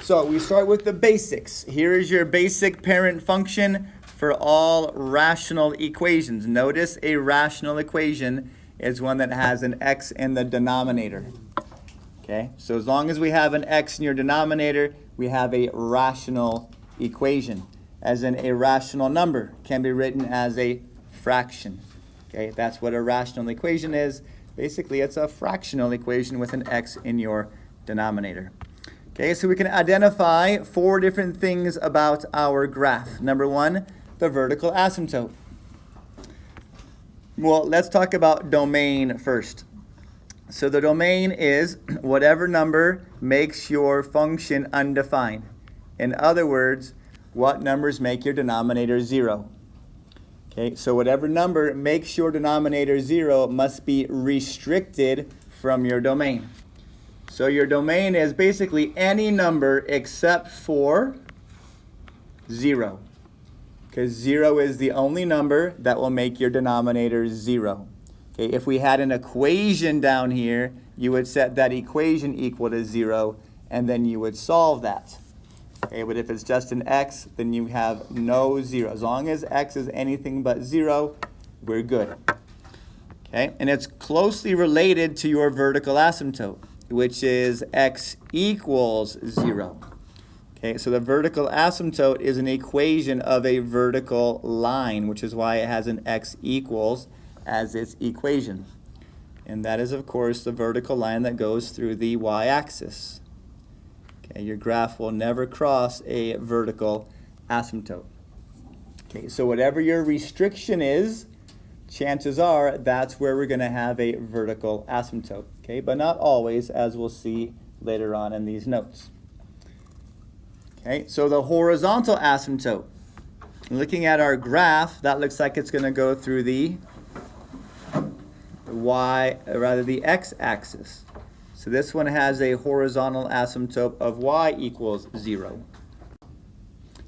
So we start with the basics. Here is your basic parent function for all rational equations. Notice a rational equation is one that has an x in the denominator. Okay, so as long as we have an x in your denominator, we have a rational equation. As in, a rational number can be written as a fraction. Okay, that's what a rational equation is. Basically, it's a fractional equation with an x in your denominator. Okay, so we can identify 4 different things about our graph. Number 1, the vertical asymptote. Well, let's talk about domain first. So the domain is whatever number makes your function undefined. In other words, what numbers make your denominator 0. Okay, so whatever number makes your denominator 0 must be restricted from your domain. So your domain is basically any number except for 0. Because 0 is the only number that will make your denominator 0. Okay, if we had an equation down here, you would set that equation equal to 0, and then you would solve that. Okay, but if it's just an x, then you have no 0. As long as x is anything but 0, we're good. Okay, and it's closely related to your vertical asymptote, which is x equals 0. Okay, so the vertical asymptote is an equation of a vertical line, which is why it has an x equals as its equation. And that is, of course, the vertical line that goes through the y-axis. Okay, your graph will never cross a vertical asymptote. Okay, so whatever your restriction is, chances are that's where we're going to have a vertical asymptote. Okay, but not always, as we'll see later on in these notes. Okay, so the horizontal asymptote. Looking at our graph, that looks like it's going to go through the x-axis. So this one has a horizontal asymptote of y equals 0.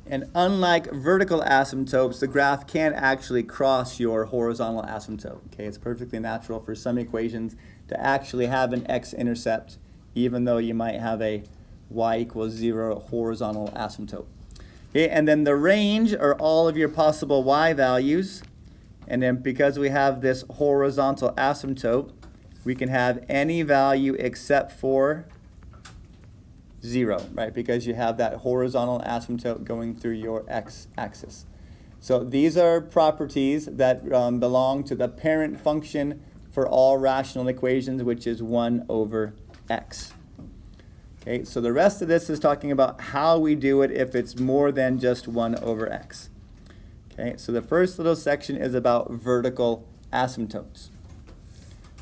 And unlike vertical asymptotes, the graph can't actually cross your horizontal asymptote. Okay, it's perfectly natural for some equations to actually have an x-intercept, even though you might have a y equals 0 horizontal asymptote. Okay, and then the range are all of your possible y values. And then because we have this horizontal asymptote, we can have any value except for 0, right? Because you have that horizontal asymptote going through your x-axis. So these are properties that belong to the parent function for all rational equations, which is 1 over x. Okay, so the rest of this is talking about how we do it if it's more than just 1 over x. Okay, so the first little section is about vertical asymptotes.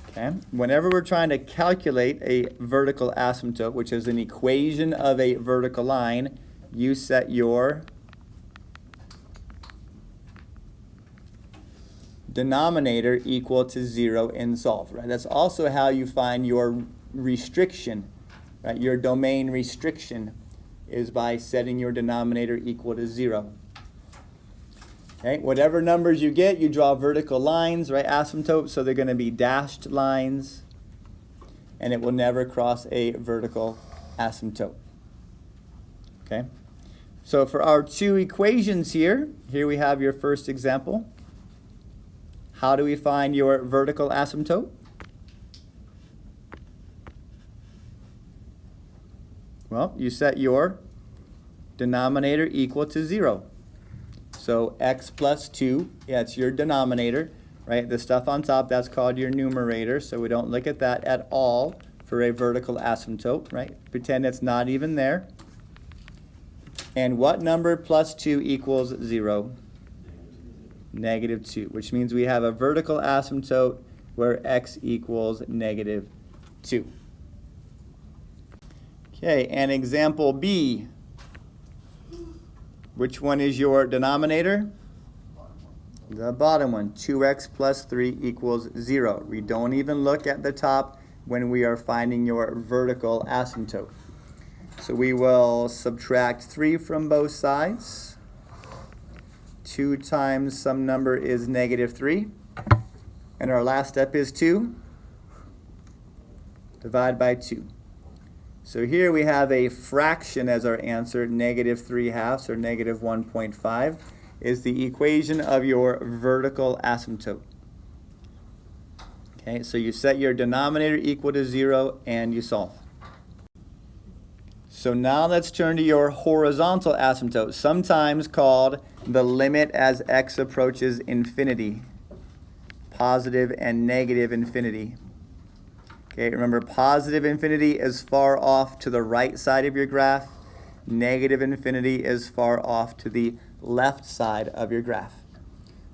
Okay, whenever we're trying to calculate a vertical asymptote, which is an equation of a vertical line, you set your denominator equal to 0 and solve. Right? That's also how you find your restriction. Right? Your domain restriction is by setting your denominator equal to 0. Okay, whatever numbers you get, you draw vertical lines, right, asymptotes, so they're going to be dashed lines, and it will never cross a vertical asymptote. Okay, so for our 2 equations here we have your first example. How do we find your vertical asymptote? Well, you set your denominator equal to 0. So x plus 2, yeah, it's your denominator, right? The stuff on top, that's called your numerator, so we don't look at that at all for a vertical asymptote, right? Pretend it's not even there. And what number plus 2 equals 0? Negative 2, which means we have a vertical asymptote where x equals negative 2. Okay, and example B. Which one is your denominator? The bottom one, 2x plus 3 equals 0. We don't even look at the top when we are finding your vertical asymptote. So we will subtract 3 from both sides. 2 times some number is negative 3. And our last step is 2. Divide by 2. So here we have a fraction as our answer, -3/2 or -1.5 is the equation of your vertical asymptote. Okay, so you set your denominator equal to 0 and you solve. So now let's turn to your horizontal asymptote, sometimes called the limit as x approaches infinity, positive and negative infinity. Okay, remember positive infinity is far off to the right side of your graph. Negative infinity is far off to the left side of your graph.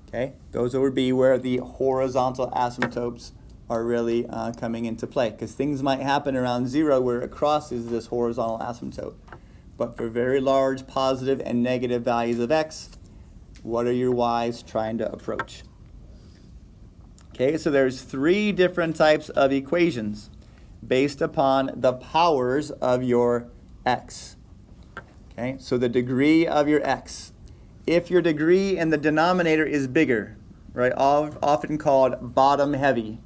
Okay, those would be where the horizontal asymptotes are really coming into play, because things might happen around 0 where it crosses this horizontal asymptote. But for very large positive and negative values of x, what are your y's trying to approach? Okay, so there's 3 different types of equations based upon the powers of your x. Okay, so the degree of your x. If your degree in the denominator is bigger, right, often called bottom heavy.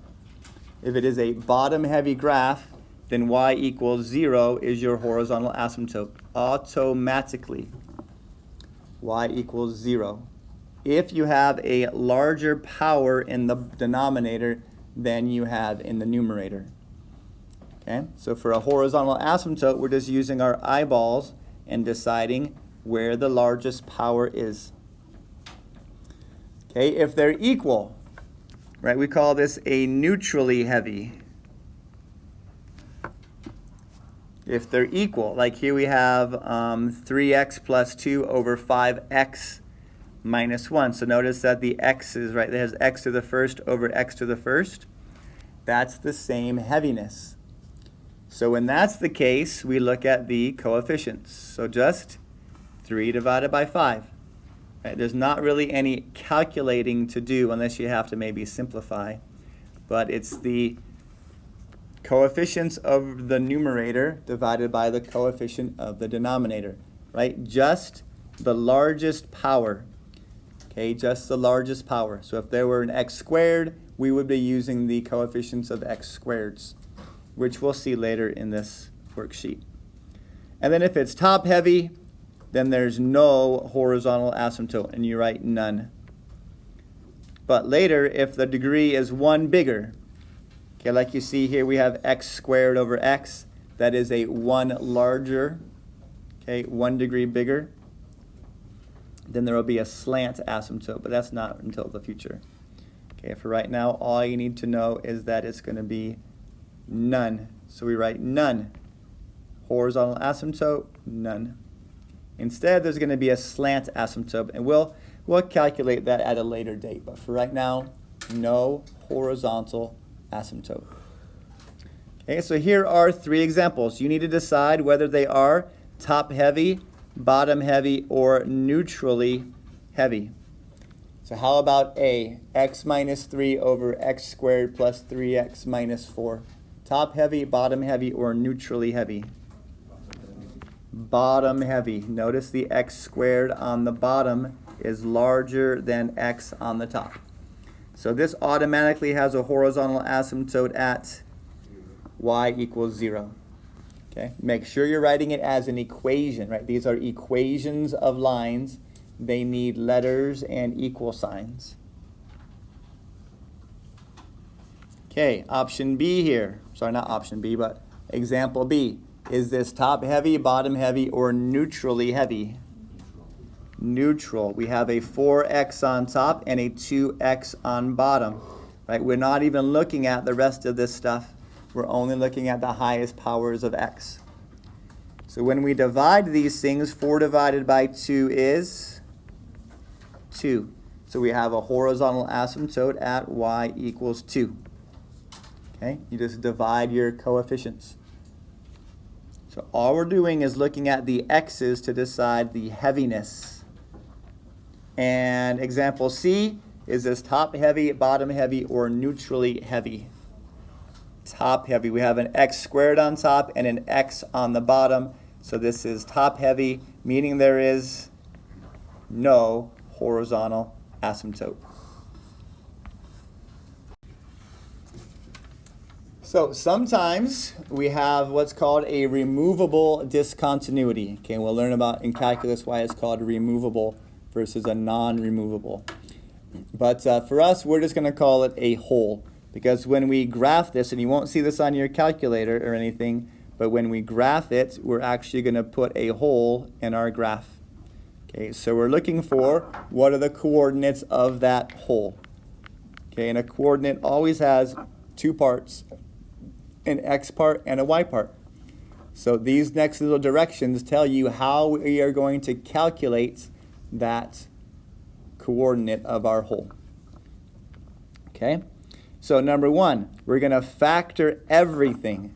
If it is a bottom heavy graph, then y equals 0 is your horizontal asymptote. Automatically, y equals 0. If you have a larger power in the denominator than you have in the numerator. Okay, so for a horizontal asymptote, we're just using our eyeballs and deciding where the largest power is. Okay, if they're equal, right, we call this a neutrally heavy. If they're equal, like here we have 3x plus 2 over 5x minus 1. So notice that the x is, right, it has x to the first over x to the first. That's the same heaviness. So when that's the case, we look at the coefficients. So just 3 divided by 5. Right? There's not really any calculating to do unless you have to maybe simplify. But it's the coefficients of the numerator divided by the coefficient of the denominator. Right? Just the largest power. Okay, just the largest power. So if there were an x squared, we would be using the coefficients of x squareds, which we'll see later in this worksheet. And then if it's top heavy, then there's no horizontal asymptote, and you write none. But later, if the degree is 1 bigger, okay, like you see here, we have x squared over x. That is a 1 larger, okay, 1 degree bigger. Then there will be a slant asymptote, but that's not until the future. Okay, for right now, all you need to know is that it's going to be none. So we write none. Horizontal asymptote, none. Instead, there's going to be a slant asymptote, and we'll calculate that at a later date. But for right now, no horizontal asymptote. Okay, so here are 3 examples. You need to decide whether they are top heavy, bottom heavy, or neutrally heavy. So how about A, x minus 3 over x squared plus 3x minus 4? Top heavy, bottom heavy, or neutrally heavy? Bottom heavy. Notice the x squared on the bottom is larger than x on the top. So this automatically has a horizontal asymptote at y equals 0. Okay? Make sure you're writing it as an equation, right? These are equations of lines. They need letters and equal signs. Okay, option B here. Sorry, not option B, but example B. Is this top heavy, bottom heavy, or neutrally heavy? Neutral. We have a 4x on top and a 2x on bottom. Right? We're not even looking at the rest of this stuff. We're only looking at the highest powers of x. So when we divide these things, 4 divided by 2 is 2. So we have a horizontal asymptote at y equals 2. Okay? You just divide your coefficients. So all we're doing is looking at the x's to decide the heaviness. And example C, is this top heavy, bottom heavy, or neutrally heavy? Top heavy. We have an x squared on top and an x on the bottom. So this is top heavy, meaning there is no horizontal asymptote. So sometimes we have what's called a removable discontinuity. Okay, we'll learn about in calculus why it's called removable versus a non-removable. But for us, we're just going to call it a hole, because when we graph this, and you won't see this on your calculator or anything, but when we graph it, we're actually going to put a hole in our graph. Okay, so we're looking for what are the coordinates of that hole. Okay, and a coordinate always has two parts, an x part and a y part. So these next little directions tell you how we are going to calculate that coordinate of our hole. Okay, so number one, we're going to factor everything.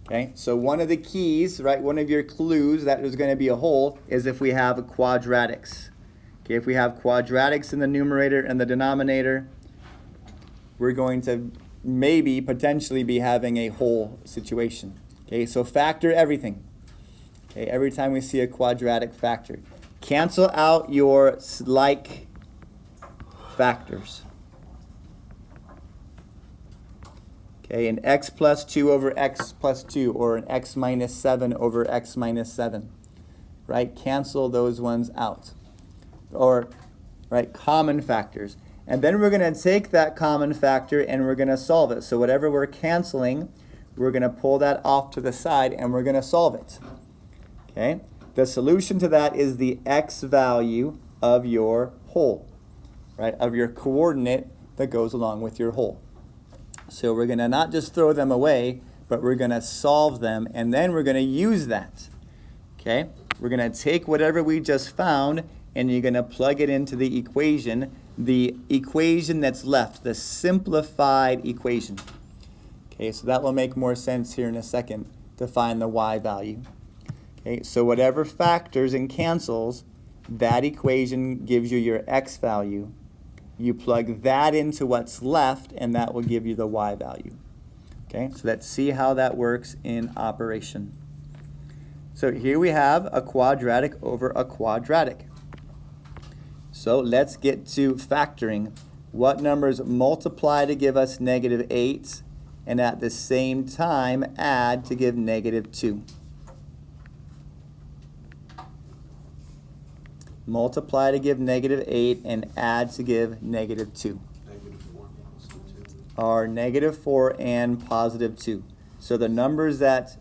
Okay, so one of the keys, right, one of your clues that there's going to be a hole is if we have quadratics. Okay, if we have quadratics in the numerator and the denominator, we're going to maybe potentially be having a hole situation. Okay, so factor everything. Okay, every time we see a quadratic factor, cancel out your like factors. Okay, an x plus 2 over x plus 2, or an x minus 7 over x minus 7. Right, cancel those ones out. Or, right, common factors. And then we're going to take that common factor and we're going to solve it. So whatever we're canceling, we're going to pull that off to the side and we're going to solve it. Okay? The solution to that is the x value of your hole, right? Of your coordinate that goes along with your hole. So we're going to not just throw them away, but we're going to solve them, and then we're going to use that. Okay? We're going to take whatever we just found and you're going to plug it into the equation that's left, the simplified equation. Okay, so that will make more sense here in a second to find the y value. Okay, so whatever factors and cancels, that equation gives you your x value. You plug that into what's left, and that will give you the y value. Okay, so let's see how that works in operation. So here we have a quadratic over a quadratic. So let's get to factoring. What numbers multiply to give us negative 8 and at the same time add to give negative 2? Multiply to give negative 8 and add to give negative 2. Negative 4 and positive 2. Are negative 4 and positive 2. So the numbers that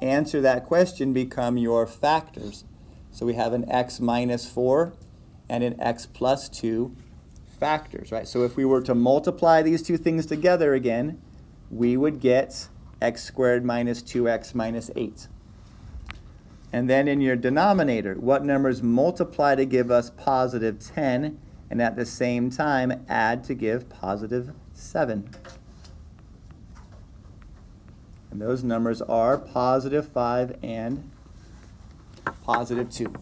answer that question become your factors. So we have an x minus 4 and an x plus 2 factors, right? So if we were to multiply these two things together again, we would get x squared minus 2x minus 8. And then in your denominator, what numbers multiply to give us positive 10 and at the same time add to give positive 7? And those numbers are positive 5 and positive 2.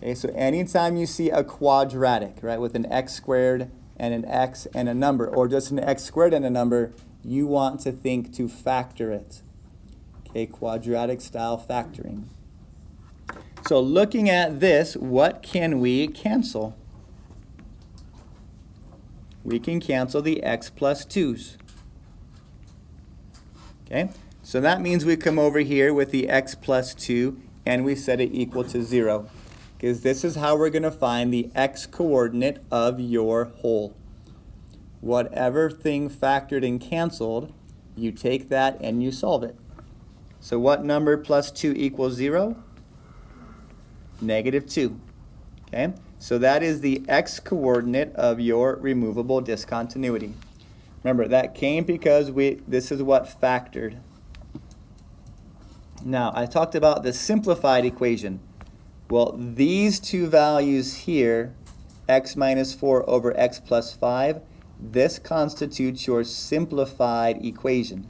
Okay, so anytime you see a quadratic, right, with an x squared and an x and a number, or just an x squared and a number, you want to think to factor it. Okay, quadratic style factoring. So looking at this, what can we cancel? We can cancel the x plus 2's. Okay, so that means we come over here with the x plus 2 and we set it equal to 0. Because this is how we're going to find the x coordinate of your hole. Whatever thing factored and canceled, you take that and you solve it. So what number plus 2 equals 0? Negative 2. Okay, so that is the x coordinate of your removable discontinuity. Remember, that came because this is what factored. Now, I talked about the simplified equation. Well, these two values here, x minus 4 over x plus 5, this constitutes your simplified equation.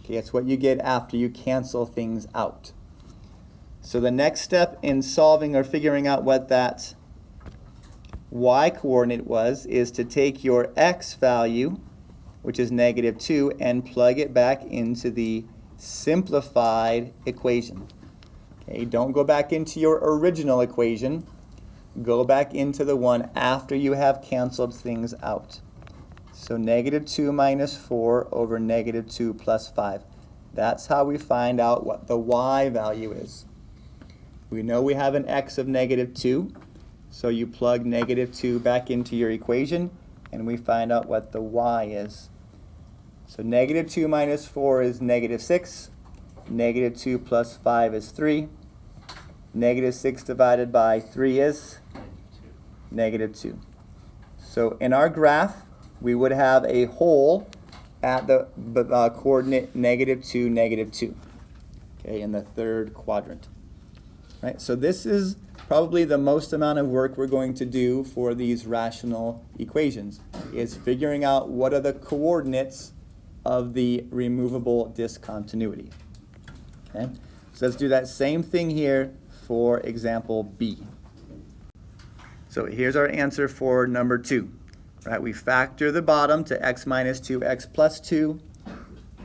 Okay, it's what you get after you cancel things out. So the next step in solving or figuring out what that y coordinate was is to take your x value, which is negative 2, and plug it back into the simplified equation. Okay, don't go back into your original equation. Go back into the one after you have canceled things out. So negative 2 minus 4 over negative 2 plus 5. That's how we find out what the y value is. We know we have an x of negative 2, so you plug negative 2 back into your equation, and we find out what the y is. So negative 2 minus 4 is negative 6. Negative 2 plus 5 is 3. Negative 6 divided by 3 is negative 2. So in our graph, we would have a hole at the coordinate negative 2, negative 2, okay, in the third quadrant. Right? So this is probably the most amount of work we're going to do for these rational equations, is figuring out what are the coordinates of the removable discontinuity. Okay? So let's do that same thing here for example B. So here's our answer for number 2. Right, we factor the bottom to x minus 2, x plus 2.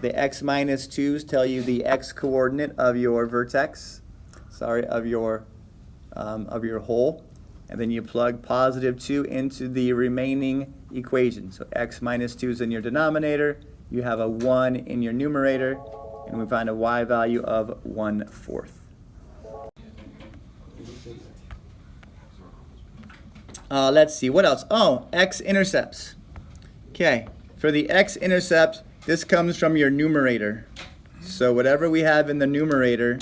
The x minus 2's tell you the x coordinate of your vertex, of your hole. And then you plug positive 2 into the remaining equation. So x minus 2 is in your denominator. You have a 1 in your numerator. And we find a y value of 1/4. Let's see, what else? Oh, x-intercepts. Okay, for the x-intercept, this comes from your numerator. So whatever we have in the numerator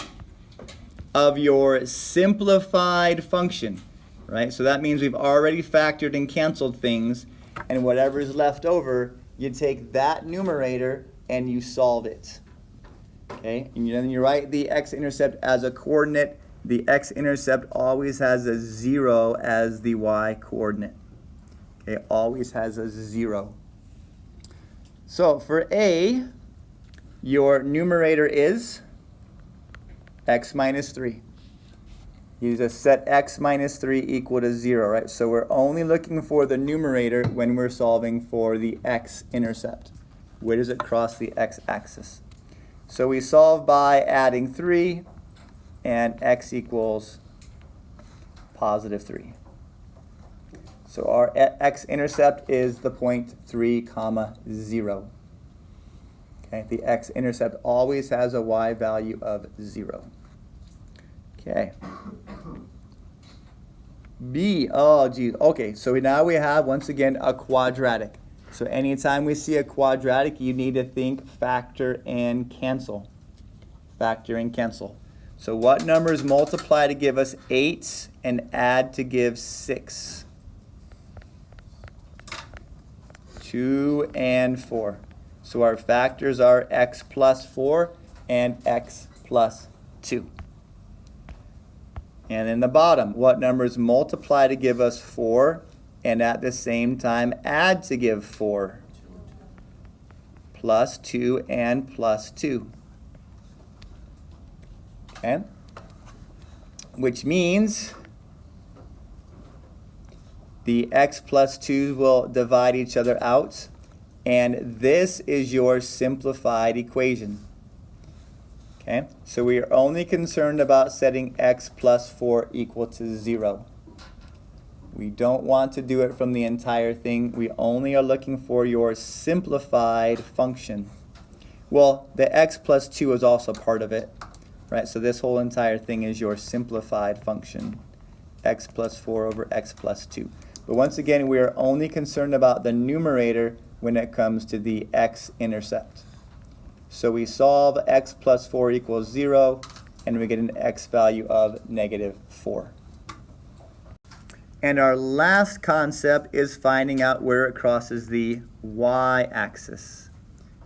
of your simplified function, right? So that means we've already factored and canceled things, and whatever is left over, you take that numerator and you solve it. Okay, and then you write the x-intercept as a coordinate. The x-intercept always has a 0 as the y-coordinate. Okay, always has a 0. So for A, your numerator is x minus 3. You just set x minus 3 equal to 0, right? So we're only looking for the numerator when we're solving for the x-intercept. Where does it cross the x-axis? So we solve by adding 3. And x equals positive 3. So our x-intercept is the point 3, 0. Okay, the x-intercept always has a y value of 0. Okay. B, oh geez, okay, so now we have, once again, a quadratic. So anytime we see a quadratic, you need to think factor and cancel. Factor and cancel. So what numbers multiply to give us 8 and add to give 6? 2 and 4. So our factors are x plus 4 and x plus 2. And in the bottom, what numbers multiply to give us 4 and at the same time add to give 4? Plus 2 and plus 2. Okay? Which means the x plus 2 will divide each other out, and this is your simplified equation. Okay? So we are only concerned about setting x plus 4 equal to 0. We don't want to do it from the entire thing. We only are looking for your simplified function. Well, the x plus 2 is also part of it. Right, so this whole entire thing is your simplified function, x plus 4 over x plus 2. But once again, we are only concerned about the numerator when it comes to the x-intercept. So we solve x plus 4 equals 0, and we get an x value of negative 4. And our last concept is finding out where it crosses the y-axis,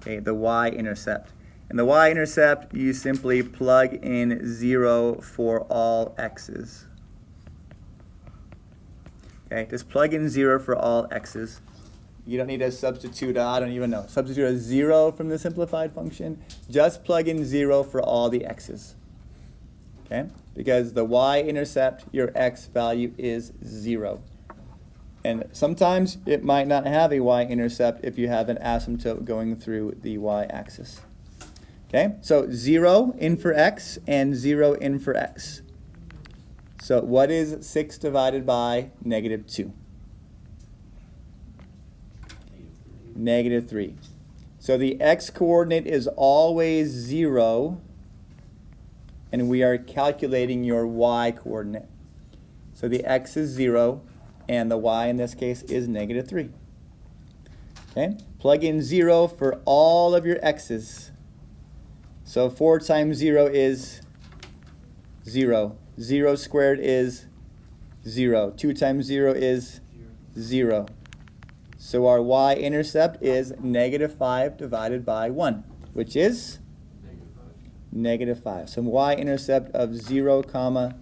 okay, the y-intercept. And the y-intercept, you simply plug in 0 for all x's. Okay, just plug in 0 for all x's. You don't need to substitute, I don't even know, substitute a 0 from the simplified function. Just plug in 0 for all the x's. Okay, because the y-intercept, your x value is 0. And sometimes it might not have a y-intercept if you have an asymptote going through the y-axis. Okay, so 0 in for x and 0 in for x. So what is 6 divided by negative 2? negative 3. So the x-coordinate is always 0, and we are calculating your y-coordinate. So the x is 0, and the y in this case is negative 3. Okay? Plug in 0 for all of your x's. So 4 times 0 is 0. 0 squared is 0. 2 times 0 is 0. So our y-intercept is negative 5 divided by 1, which is negative 5. So y-intercept of 0, comma,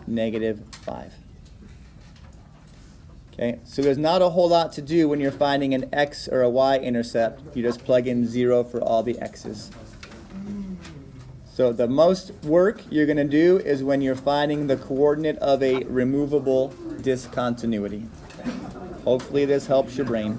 negative 5. Okay, so there's not a whole lot to do when you're finding an x or a y-intercept. You just plug in 0 for all the x's. So the most work you're going to do is when you're finding the coordinate of a removable discontinuity. Hopefully this helps your brain.